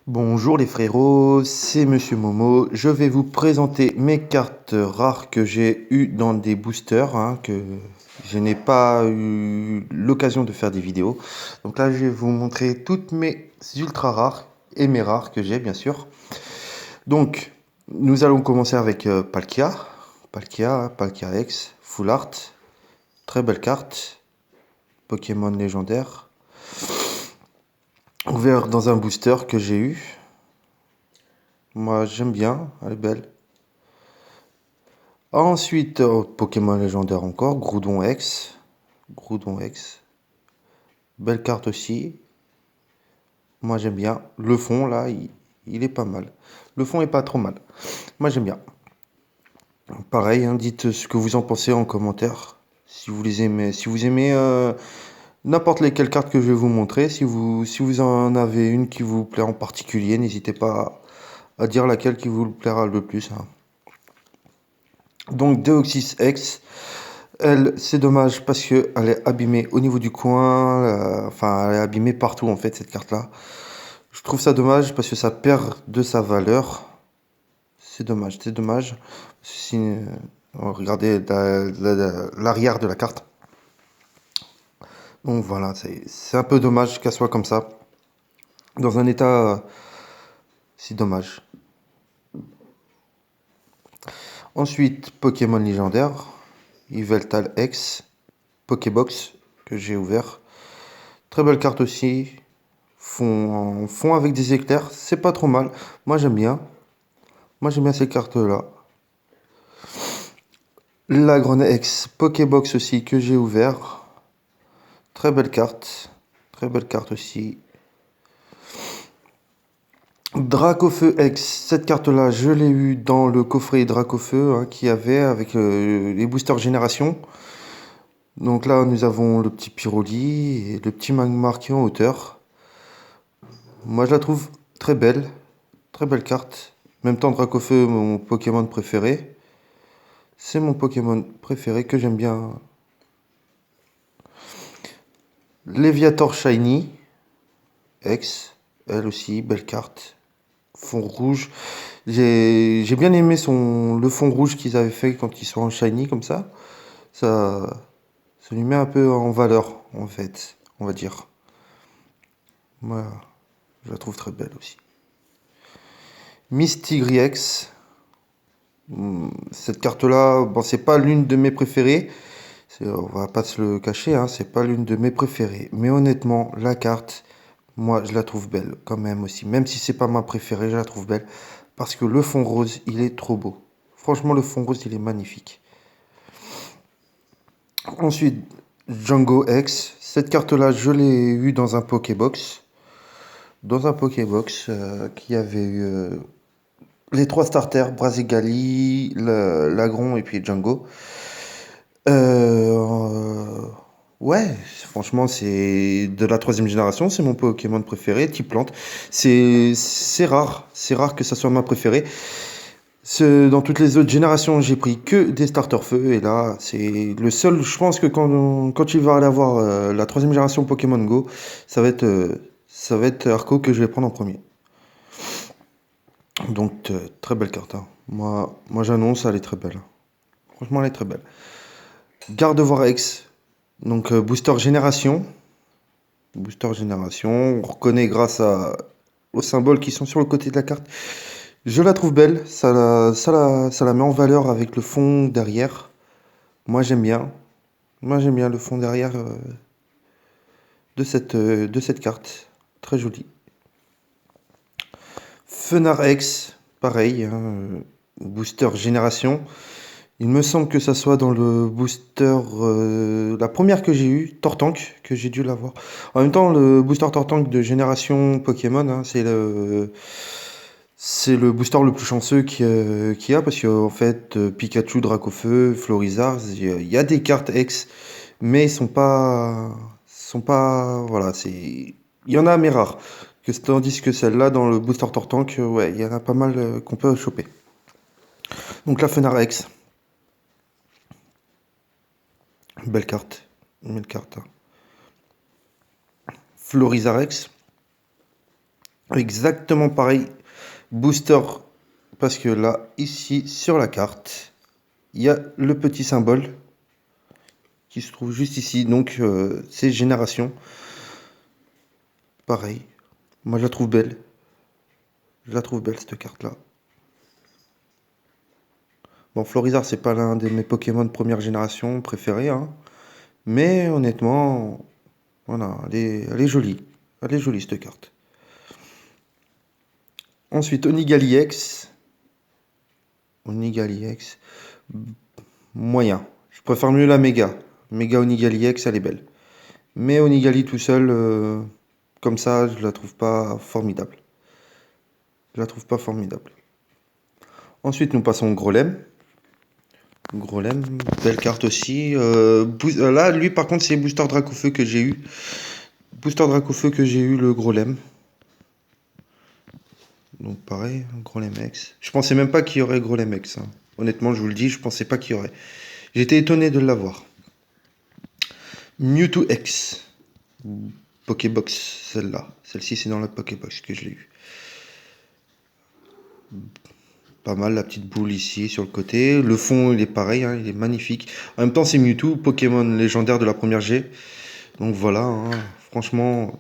Bonjour les frérots, c'est Monsieur Momo. Je vais vous présenter mes cartes rares que j'ai eues dans des boosters, que je n'ai pas eu l'occasion de faire des vidéos. Donc là, je vais vous montrer toutes mes ultra rares et mes rares que j'ai, bien sûr. Donc, nous allons commencer avec Palkia X, Full Art, très belle carte, Pokémon légendaire, ouvert dans un booster que j'ai eu. Moi, j'aime bien, elle est belle. Ensuite, Pokémon légendaire encore, Groudon X. Groudon X. Belle carte aussi. Moi j'aime bien. Le fond là, il est pas mal. Le fond est pas trop mal. Moi j'aime bien. Pareil, dites ce que vous en pensez en commentaire. Si vous les aimez. Si vous aimez n'importe lesquelles cartes que je vais vous montrer. Si vous en avez une qui vous plaît en particulier, n'hésitez pas à dire laquelle qui vous plaira le plus. Donc Deoxys X. Elle, c'est dommage parce que elle est abîmée au niveau du coin, enfin, elle est abîmée partout en fait, cette carte-là. Je trouve ça dommage parce que ça perd de sa valeur. C'est dommage, c'est dommage. Si, regardez l'arrière de la carte. Donc voilà, c'est un peu dommage qu'elle soit comme ça. Dans un état si dommage. Ensuite, Pokémon légendaire. Yveltal X. Pokébox que j'ai ouvert. Très belle carte aussi. Fond avec des éclairs, c'est pas trop mal. Moi j'aime bien. Moi j'aime bien ces cartes-là. La Grenex Pokébox aussi que j'ai ouvert. Très belle carte. Très belle carte aussi. Dracofeu X, cette carte-là, je l'ai eu dans le coffret Dracofeu qu'il y avait avec les boosters génération. Donc là, nous avons le petit Pyroli et le petit Magmar qui est en hauteur. Moi, je la trouve très belle. Très belle carte. En même temps, Dracofeu, mon Pokémon préféré. C'est mon Pokémon préféré que j'aime bien. Léviator Shiny. X. Elle aussi, belle carte. Fond rouge. J'ai bien aimé le fond rouge qu'ils avaient fait quand ils sont en shiny comme ça. Ça lui met un peu en valeur, en fait, on va dire. Moi, je la trouve très belle aussi. Mistigri X. Cette carte-là, bon, c'est pas l'une de mes préférées. On va pas se le cacher, c'est pas l'une de mes préférées. Mais honnêtement, la carte, moi, je la trouve belle quand même aussi. Même si c'est pas ma préférée, je la trouve belle. Parce que le fond rose, il est trop beau. Franchement, le fond rose, il est magnifique. Ensuite, Django X. Cette carte-là, je l'ai eue dans un Pokébox. Dans un Pokébox qui avait eu les trois starters, Brazigali, Lagron et puis Django. Euh, ouais, franchement, c'est de la troisième génération, c'est mon Pokémon préféré, type plante. C'est rare que ça soit ma préférée. Dans toutes les autres générations, j'ai pris que des starters feu, et là, c'est le seul. Je pense que quand il va aller avoir la troisième génération Pokémon Go, ça va être Arco que je vais prendre en premier. Donc, très belle carte. Moi j'annonce, elle est très belle. Franchement, elle est très belle. Gardevoir X, donc booster génération. Booster génération, on reconnaît aux symboles qui sont sur le côté de la carte. Je la trouve belle, ça la met en valeur avec le fond derrière. Moi j'aime bien. Moi j'aime bien le fond derrière de cette carte. Très jolie. Fenar X, pareil, booster génération. Il me semble que ça soit dans le booster, la première que j'ai eue, Tortank, que j'ai dû l'avoir. En même temps, le booster Tortank de génération Pokémon, c'est le booster le plus chanceux qu'il y a, parce qu'en fait, Pikachu, Dracofeu, Florizard, il y a des cartes X, mais ils sont pas, voilà, il y en a mais rares. Tandis que celle-là, dans le booster Tortank, ouais, il y en a pas mal qu'on peut choper. Donc la Fenar X, belle carte, belle carte. Florizarex, Exactement pareil. Booster, parce que là, ici, sur la carte, il y a le petit symbole qui se trouve juste ici. Donc, c'est génération. Pareil. Moi, je la trouve belle. Je la trouve belle, cette carte-là. Bon, Florizarre, c'est pas l'un de mes Pokémon de première génération préférés, hein. Mais honnêtement, voilà, elle est jolie. Elle est jolie, cette carte. Ensuite, Onigali X. Onigali X. Moyen. Je préfère mieux la Méga. Méga Onigali X, elle est belle. Mais Onigali tout seul, comme ça, je la trouve pas formidable. Je la trouve pas formidable. Ensuite, nous passons au Grolem. Grolem, belle carte aussi. Là, lui, par contre, c'est Booster Dracofeu que j'ai eu. Booster Dracofeu que j'ai eu, le Grolem. Donc pareil, Grolem X. Je pensais même pas qu'il y aurait Grolem X, hein. Honnêtement, je vous le dis, je pensais pas qu'il y aurait. J'étais étonné de l'avoir. Mewtwo X. Pokébox, celle-là. Celle-ci, c'est dans la Pokébox que je l'ai eu. Pas mal, la petite boule ici sur le côté. Le fond, il est pareil, hein, il est magnifique. En même temps, c'est Mewtwo, Pokémon légendaire de la première G. Donc voilà, hein, franchement,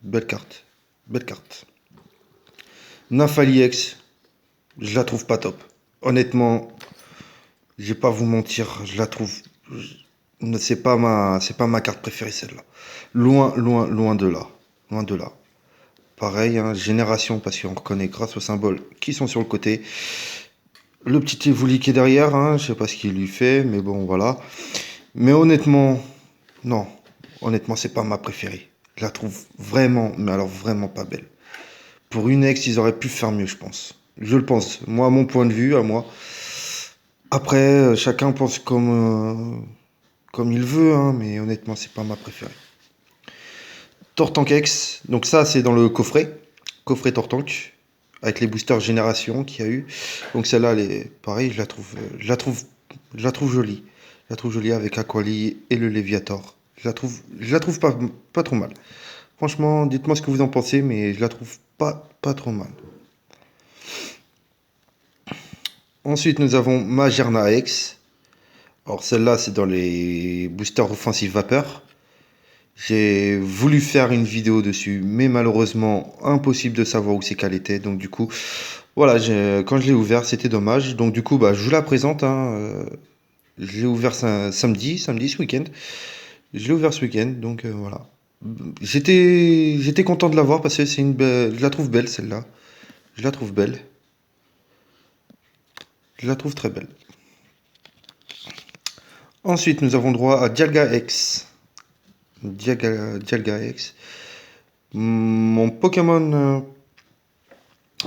belle carte. Belle carte. Nymphali X, je la trouve pas top. Honnêtement, je vais pas vous mentir, je la trouve. C'est pas ma carte préférée celle-là. Loin, loin, loin de là. Loin de là. Pareil, hein, génération, parce qu'on reconnaît grâce aux symboles qui sont sur le côté. Le petit Evoli qui est derrière, hein, je sais pas ce qu'il lui fait, mais bon, voilà. Mais honnêtement, non. Honnêtement, c'est pas ma préférée. Je la trouve vraiment, mais alors vraiment pas belle. Pour une ex, ils auraient pu faire mieux, je pense. Je le pense. Moi, à mon point de vue, à moi. Après, chacun pense comme il veut, hein, mais honnêtement, c'est pas ma préférée. Tortank X, donc ça, c'est dans le coffret. Coffret Tortank, avec les boosters génération qu'il y a eu. Donc celle-là, elle est pareil, je la trouve jolie. Je la trouve jolie avec Aquali et le Léviator. Je la trouve pas trop mal. Franchement, dites-moi ce que vous en pensez, mais je la trouve pas trop mal. Ensuite, nous avons Magerna X. Alors celle-là, c'est dans les boosters offensifs vapeur. J'ai voulu faire une vidéo dessus, mais malheureusement, impossible de savoir où c'est qu'elle était. Donc du coup, voilà, quand je l'ai ouvert, c'était dommage. Donc du coup, bah, je vous la présente, hein. Je l'ai ouvert samedi ce week-end. Je l'ai ouvert ce week-end, donc voilà. J'étais content de l'avoir parce que je la trouve belle celle-là. Je la trouve belle. Je la trouve très belle. Ensuite, nous avons droit à Dialga X. Dialga X. Mon Pokémon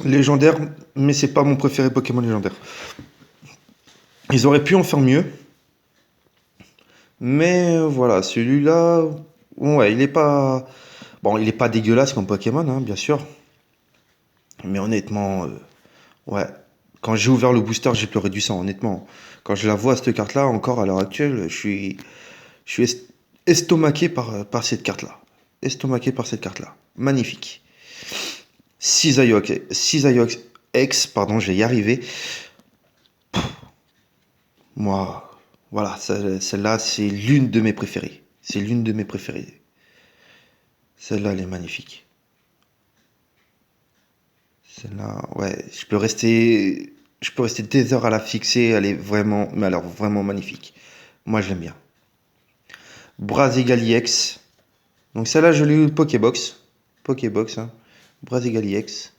légendaire, mais c'est pas mon préféré Pokémon légendaire. Ils auraient pu en faire mieux. Mais voilà, celui-là, ouais, il est pas. Bon, il est pas dégueulasse comme Pokémon, hein, bien sûr. Mais honnêtement, ouais. Quand j'ai ouvert le booster, j'ai pleuré du sang, honnêtement. Quand je la vois, cette carte-là, encore à l'heure actuelle, je suis estomaqué par cette carte-là. Estomaqué par cette carte-là. Magnifique. Cisaiox X, pardon, je vais y arriver. Moi, voilà, celle-là, c'est l'une de mes préférées. C'est l'une de mes préférées. Celle-là, elle est magnifique. Celle-là, ouais, je peux rester des heures à la fixer. Elle est vraiment, mais alors vraiment magnifique. Moi, je l'aime bien. Brazigali X. Donc celle-là, je l'ai eu Pokébox. Pokébox, hein. Brazigali X.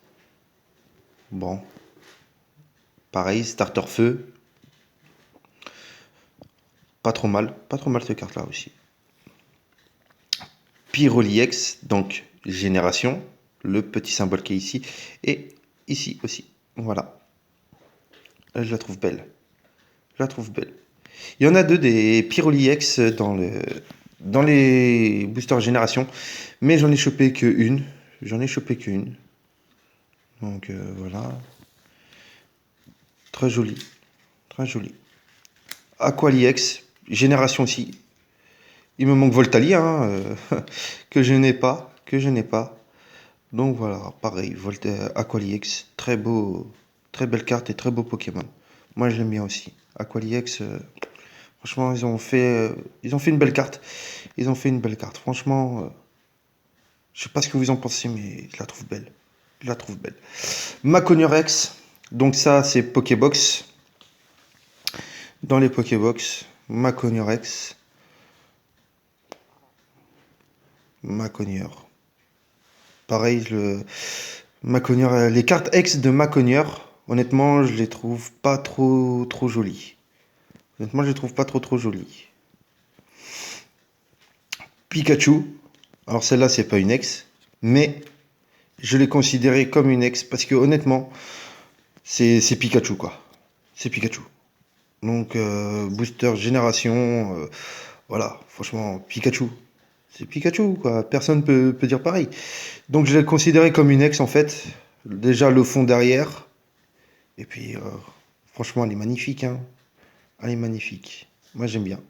Bon. Pareil, starter feu. Pas trop mal. Pas trop mal cette carte-là aussi. Pyroli X, donc génération. Le petit symbole qui est ici. Et ici aussi. Voilà. Là, je la trouve belle. Je la trouve belle. Il y en a deux des Pyroli X dans les boosters génération. Mais j'en ai chopé qu'une. J'en ai chopé qu'une. Donc voilà. Très joli. Très joli. Aquali X, génération aussi. Il me manque Voltali, hein, que je n'ai pas. Que je n'ai pas. Donc voilà, pareil, Voltaire, Aqualiex, très belle carte et très beau Pokémon. Moi je l'aime bien aussi. Aqualiex, franchement, ils ont fait une belle carte. Ils ont fait une belle carte. Franchement, je sais pas ce que vous en pensez, mais je la trouve belle. Je la trouve belle. Maconurex, donc ça c'est Pokébox. Dans les Pokébox, Maconurex, Maconieur. Pareil, Maconieur, les cartes X de Maconieur, honnêtement, je les trouve pas trop jolies. Honnêtement, je les trouve pas trop jolies. Pikachu, alors celle-là, c'est pas une ex, mais je l'ai considérée comme une ex parce que honnêtement, c'est Pikachu quoi. C'est Pikachu. Donc booster génération, voilà, franchement, Pikachu. C'est Pikachu quoi. Personne peut dire pareil. Donc je l'ai considérée comme une ex en fait. Déjà le fond derrière. Et puis franchement, elle est magnifique, hein. Elle est magnifique. Moi j'aime bien.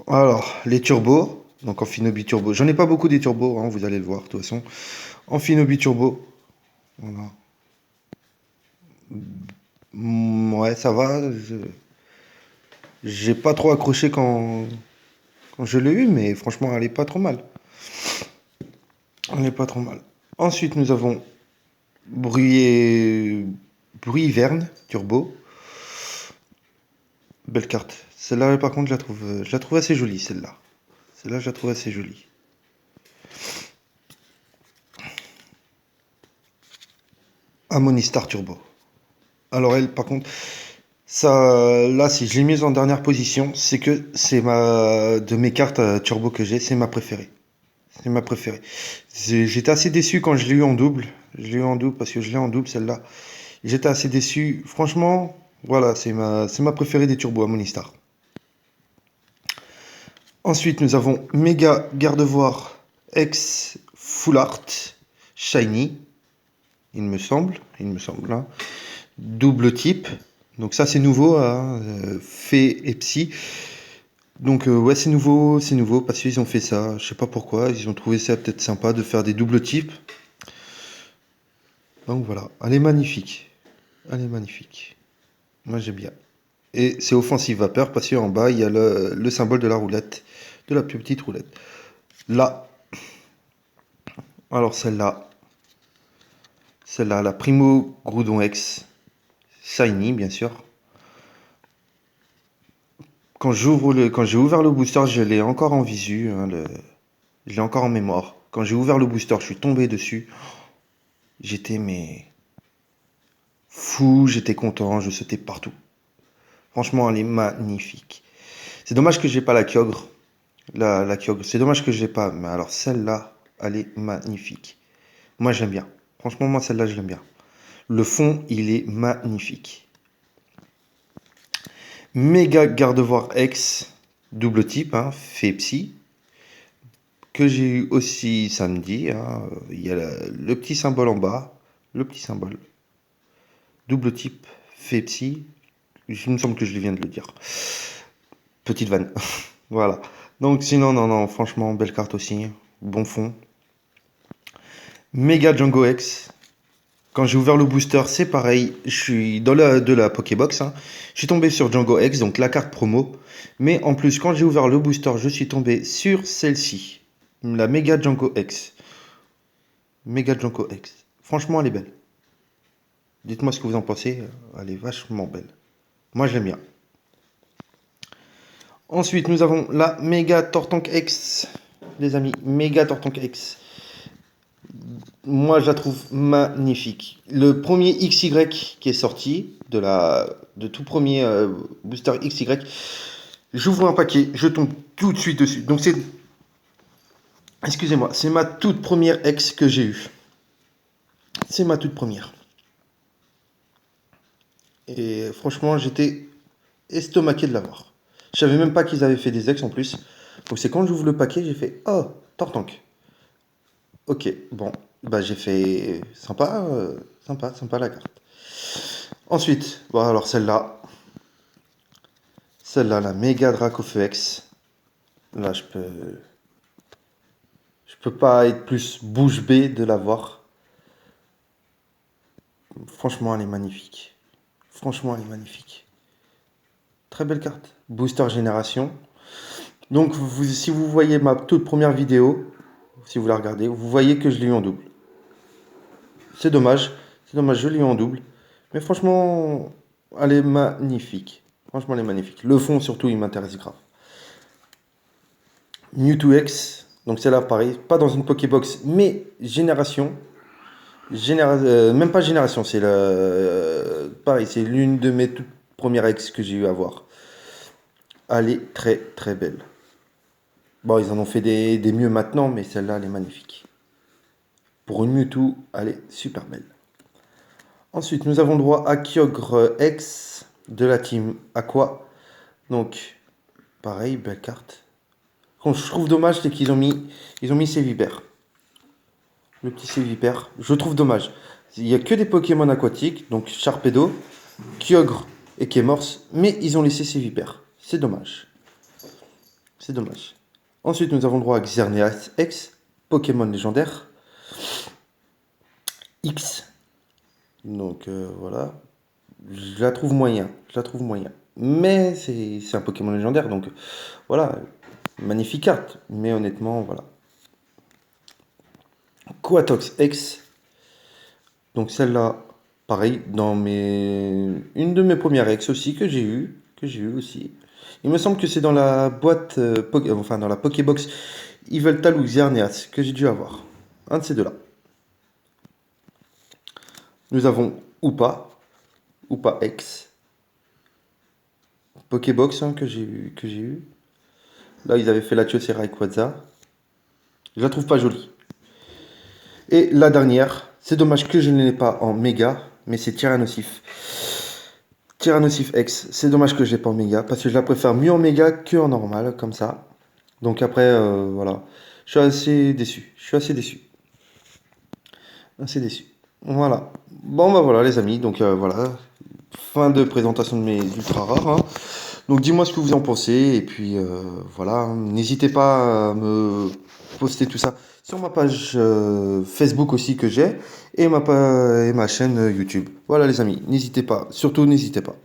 Alors, les turbos. Donc Amphinobi turbo. J'en ai pas beaucoup des turbos, hein, vous allez le voir de toute façon. Amphinobi turbo. Voilà. Ouais, ça va. J'ai pas trop accroché quand je l'ai eu, mais franchement, elle est pas trop mal. Elle est pas trop mal. Ensuite, nous avons Bruyverne turbo. Belle carte. Celle-là, par contre, je la trouve assez jolie, celle-là. Celle-là, je la trouve assez jolie. Amonistar turbo. Alors elle, par contre, ça, là, si je l'ai mise en dernière position, c'est que c'est de mes cartes turbo que j'ai, c'est ma préférée. C'est ma préférée. J'étais assez déçu quand je l'ai eu en double. Je l'ai eu en double parce que je l'ai en double celle-là. J'étais assez déçu. Franchement, voilà, c'est ma préférée des turbos Amonistar. Ensuite, nous avons Mega Gardevoir X Full Art Shiny. Il me semble, hein. Double type. Donc ça c'est nouveau, hein, Fée et Psy. Donc ouais c'est nouveau parce qu'ils ont fait ça. Je sais pas pourquoi, ils ont trouvé ça peut-être sympa de faire des doubles types. Donc voilà, elle est magnifique. Elle est magnifique. Moi j'aime bien. Et c'est offensive vapeur parce qu'en bas il y a le symbole de la roulette, de la plus petite roulette. Là, alors celle-là, la Primo Groudon X, Shiny bien sûr. Quand j'ai ouvert le booster, je l'ai encore en visu, hein, je l'ai encore en mémoire. Quand j'ai ouvert le booster, je suis tombé dessus. J'étais mais fou, j'étais content, je sautais partout. Franchement, elle est magnifique. C'est dommage que j'ai pas la Kyogre. La Kyogre, c'est dommage que je l'ai pas. Mais alors celle-là, elle est magnifique. Moi, j'aime bien. Franchement, moi, celle-là, je l'aime bien. Le fond, il est magnifique. Méga Gardevoir X, double type, hein, Fée Psy, que j'ai eu aussi samedi, hein. Il y a le petit symbole en bas, le petit symbole. Double type, Fée Psy, il me semble que je viens de le dire. Petite vanne. Voilà. Donc sinon, non, franchement, belle carte aussi. Bon fond. Méga Django X. Quand j'ai ouvert le booster, c'est pareil. Je suis dans de la Pokébox, hein. Je suis tombé sur Django X, donc la carte promo. Mais en plus, quand j'ai ouvert le booster, je suis tombé sur celle-ci. La Méga Django X. Méga Django X. Franchement, elle est belle. Dites-moi ce que vous en pensez. Elle est vachement belle. Moi, je l'aime bien. Ensuite, nous avons la Méga Tortank X. Les amis, Méga Tortank X. Moi, je la trouve magnifique. Le premier XY qui est sorti, de tout premier booster XY, j'ouvre un paquet, je tombe tout de suite dessus. Donc excusez-moi, c'est ma toute première X que j'ai eue. C'est ma toute première. Et franchement, j'étais estomaqué de l'avoir. Je savais même pas qu'ils avaient fait des X en plus. Donc c'est quand j'ouvre le paquet, j'ai fait oh, Tortank. Ok, bon, bah j'ai fait sympa, sympa la carte. Ensuite, bon alors celle-là, la méga Dracofeu X. Là, je peux pas être plus bouche bée de l'avoir. Franchement, elle est magnifique. Franchement, elle est magnifique. Très belle carte. Booster génération. Donc, si vous voyez ma toute première vidéo, si vous la regardez, vous voyez que je l'ai eu en double. C'est dommage. C'est dommage, je l'ai eu en double. Mais franchement, elle est magnifique. Franchement, elle est magnifique. Le fond, surtout, il m'intéresse grave. Mewtwo X. Donc, celle-là, pareil. Pas dans une Pokébox, mais génération. Même pas génération, c'est pareil, c'est l'une de mes toutes premières ex que j'ai eu à voir. Elle est très très belle. Bon, ils en ont fait des mieux maintenant, mais celle-là, elle est magnifique. Pour une Mewtwo, elle est super belle. Ensuite, nous avons droit à Kyogre X de la team Aqua. Donc, pareil, belle carte. Ce que je trouve dommage, c'est ils ont mis Sévipère. Le petit Sévipère, je trouve dommage. Il n'y a que des Pokémon aquatiques, donc Sharpedo, Kyogre et Kémorse, mais ils ont laissé Sévipère. C'est dommage. C'est dommage. Ensuite, nous avons droit à Xerneas X, Pokémon légendaire. X. Donc voilà. Je la trouve moyen. Je la trouve moyen. Mais c'est un Pokémon légendaire, donc voilà. Magnifique carte. Mais honnêtement, voilà. Quatox X. Donc celle-là, pareil, une de mes premières ex aussi que j'ai eu aussi. Il me semble que c'est dans la boîte, enfin dans la Pokébox Yveltal ou Xerneas que j'ai dû avoir. Un de ces deux-là. Nous avons Upa X. Pokébox que j'ai eu. Là, ils avaient fait la Latios et Rayquaza. Je la trouve pas jolie. Et la dernière, c'est dommage que je ne l'ai pas en méga, mais c'est Tyrannosif. Tyrannosif X, c'est dommage que je l'ai pas en méga, parce que je la préfère mieux en méga que en normal, comme ça. Donc après, voilà. Je suis assez déçu. Assez déçu. Voilà. Bon, bah voilà, les amis. Donc voilà. Fin de présentation de mes ultra rares. Hein. Donc dis-moi ce que vous en pensez. Et puis voilà. N'hésitez pas à me poster tout ça sur ma page Facebook aussi que j'ai. Et ma chaîne YouTube. Voilà les amis. N'hésitez pas. Surtout n'hésitez pas.